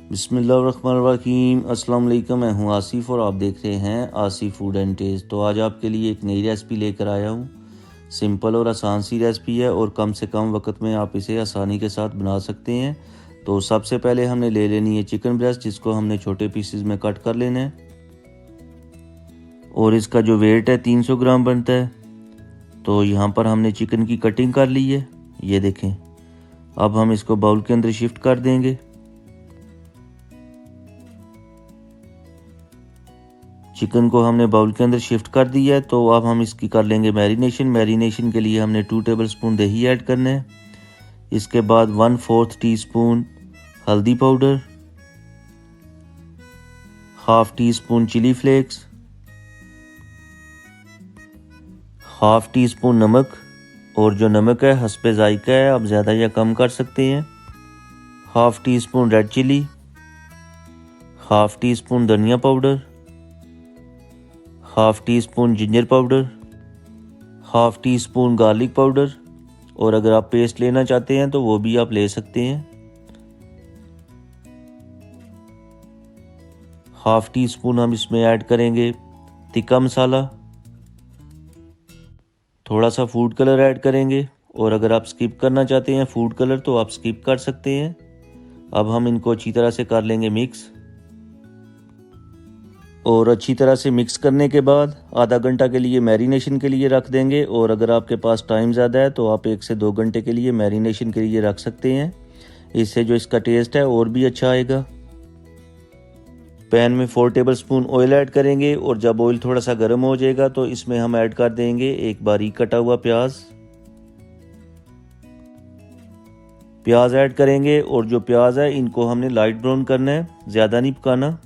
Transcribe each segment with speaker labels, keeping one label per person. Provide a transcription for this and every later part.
Speaker 1: बिस्मिल्लाहिर्रहमानिर्रहीम। अस्सलाम वालेकुम। मैं हूं आसिफ और आप देख रहे हैं आसिफ फूड एंड टेस्ट। तो आज आपके लिए एक नई रेसिपी लेकर आया हूं। सिंपल और आसान सी रेसिपी है और कम से कम वक्त में आप इसे आसानी के साथ बना सकते हैं। तो सबसे पहले हमने ले लेनी है चिकन ब्रेस्ट, जिसको हमने छोटे पीसेस में कट कर लेना है और इसका जो वेट है 300 ग्राम बनता है। तो यहाँ पर हमने चिकन की कटिंग कर ली है, ये देखें। अब हम इसको बाउल के अंदर शिफ्ट कर देंगे। चिकन को हमने बाउल के अंदर शिफ्ट कर दिया है। तो अब हम इसकी कर लेंगे मैरिनेशन के लिए हमने 2 टेबलस्पून दही ऐड करना है। इसके बाद 1/4 टीस्पून हल्दी powder, 1/2 teaspoon chilli flakes, 1/2 teaspoon नमक, और जो नमक है हस्बे जायका है, आप ज़्यादा या कम कर सकते हैं। 1/2 टीस्पून रेड चिली, 1/2 टीस्पून धनिया powder, 1/2 teaspoon ginger powder, 1/2 teaspoon garlic powder, और अगर आप पेस्ट लेना चाहते हैं तो वो भी आप ले सकते हैं। 1/2 टीस्पून हम इसमें ऐड करेंगे तिक्का मसाला, थोड़ा सा फूड कलर ऐड करेंगे, और अगर आप स्किप करना चाहते हैं फूड कलर तो आप स्किप कर सकते हैं। अब हम इनको अच्छी तरह से कर लेंगे मिक्स, और अच्छी तरह से मिक्स करने के बाद आधा घंटा के लिए मैरिनेशन के लिए रख देंगे। और अगर आपके पास टाइम ज़्यादा है तो आप 1 से 2 घंटे के लिए मैरिनेशन के लिए रख सकते हैं। इससे जो इसका टेस्ट है और भी अच्छा आएगा। पैन में 4 टेबलस्पून ऑयल ऐड करेंगे, और जब ऑयल थोड़ा सा गर्म हो जाएगा तो इसमें हम ऐड कर देंगे एक बारीक कटा हुआ प्याज ऐड करेंगे। और जो प्याज है इनको हमने लाइट ब्राउन करना है, ज़्यादा नहीं पकाना।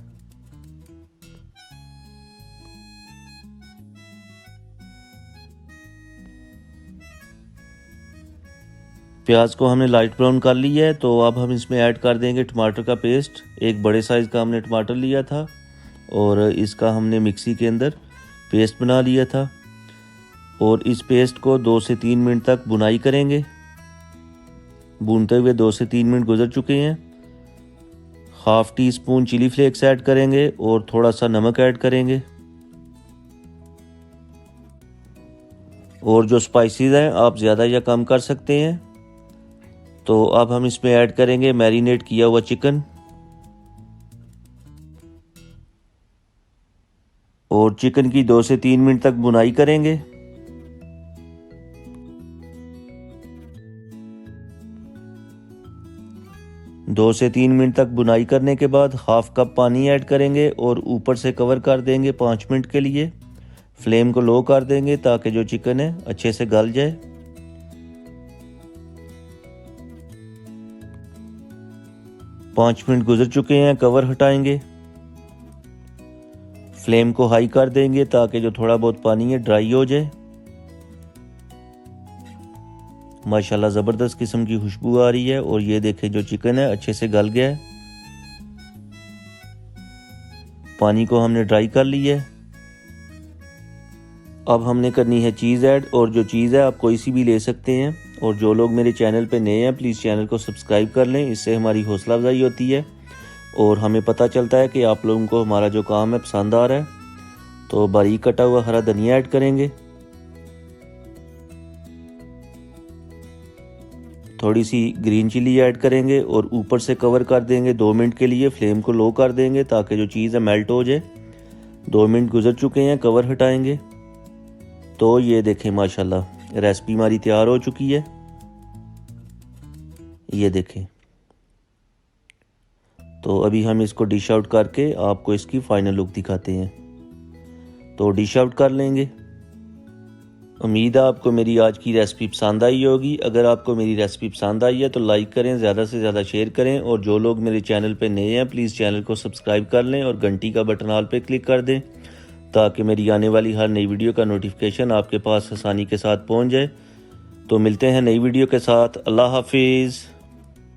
Speaker 1: प्याज को हमने लाइट ब्राउन कर लिया है। तो अब हम इसमें ऐड कर देंगे टमाटर का पेस्ट। एक बड़े साइज़ का हमने टमाटर लिया था और इसका हमने मिक्सी के अंदर पेस्ट बना लिया था, और इस पेस्ट को 2 से 3 मिनट तक बुनाई करेंगे। भूनते हुए 2 से 3 मिनट गुजर चुके हैं। 1/2 टीस्पून चिली फ्लेक्स ऐड करेंगे और थोड़ा सा नमक ऐड करेंगे, और जो स्पाइसेस हैं आप ज़्यादा या कम कर सकते हैं। तो अब हम इसमें ऐड करेंगे मैरिनेट किया हुआ चिकन, और चिकन की 2 से 3 मिनट तक भुनाई करेंगे। दो से 3 मिनट तक भुनाई करने के बाद 1/2 कप पानी ऐड करेंगे और ऊपर से कवर कर देंगे 5 मिनट के लिए। फ्लेम को लो कर देंगे ताकि जो चिकन है अच्छे से गल जाए। पाँच मिनट गुजर चुके हैं, कवर हटाएंगे। फ्लेम को हाई कर देंगे ताकि जो थोड़ा बहुत पानी है ड्राई हो जाए। माशाल्लाह ज़बरदस्त किस्म की खुशबू आ रही है, और ये देखें जो चिकन है अच्छे से गल गया है। पानी को हमने ड्राई कर लिया है। अब हमने करनी है चीज़ ऐड, और जो चीज़ है आप कोई सी भी ले सकते हैं। और जो लोग मेरे चैनल पे नए हैं प्लीज़ चैनल को सब्सक्राइब कर लें, इससे हमारी हौसला अफजाई होती है और हमें पता चलता है कि आप लोगों को हमारा जो काम है पसंद आ रहा है। तो बारीक कटा हुआ हरा धनिया ऐड करेंगे, थोड़ी सी ग्रीन चिली ऐड करेंगे, और ऊपर से कवर कर देंगे 2 मिनट के लिए। फ्लेम को लो कर देंगे ताकि जो चीज़ है मेल्ट हो जाए। 2 मिनट गुजर चुके हैं, कवर हटाएंगे। तो ये देखें माशाल्लाह रेसिपी हमारी तैयार हो चुकी है। ये देखें। तो अभी हम इसको डिश आउट करके आपको इसकी फाइनल लुक दिखाते हैं। तो डिश आउट कर लेंगे। उम्मीद है आपको मेरी आज की रेसिपी पसंद आई होगी। अगर आपको मेरी रेसिपी पसंद आई है तो लाइक करें, ज़्यादा से ज़्यादा शेयर करें, और जो लोग मेरे चैनल पे नए हैं प्लीज़ चैनल को सब्सक्राइब कर लें और घंटी का बटन ऑल पे क्लिक कर दें ताकि मेरी आने वाली हर नई वीडियो का नोटिफिकेशन आपके पास आसानी के साथ पहुंच जाए। तो मिलते हैं नई वीडियो के साथ। अल्लाह हाफिज़।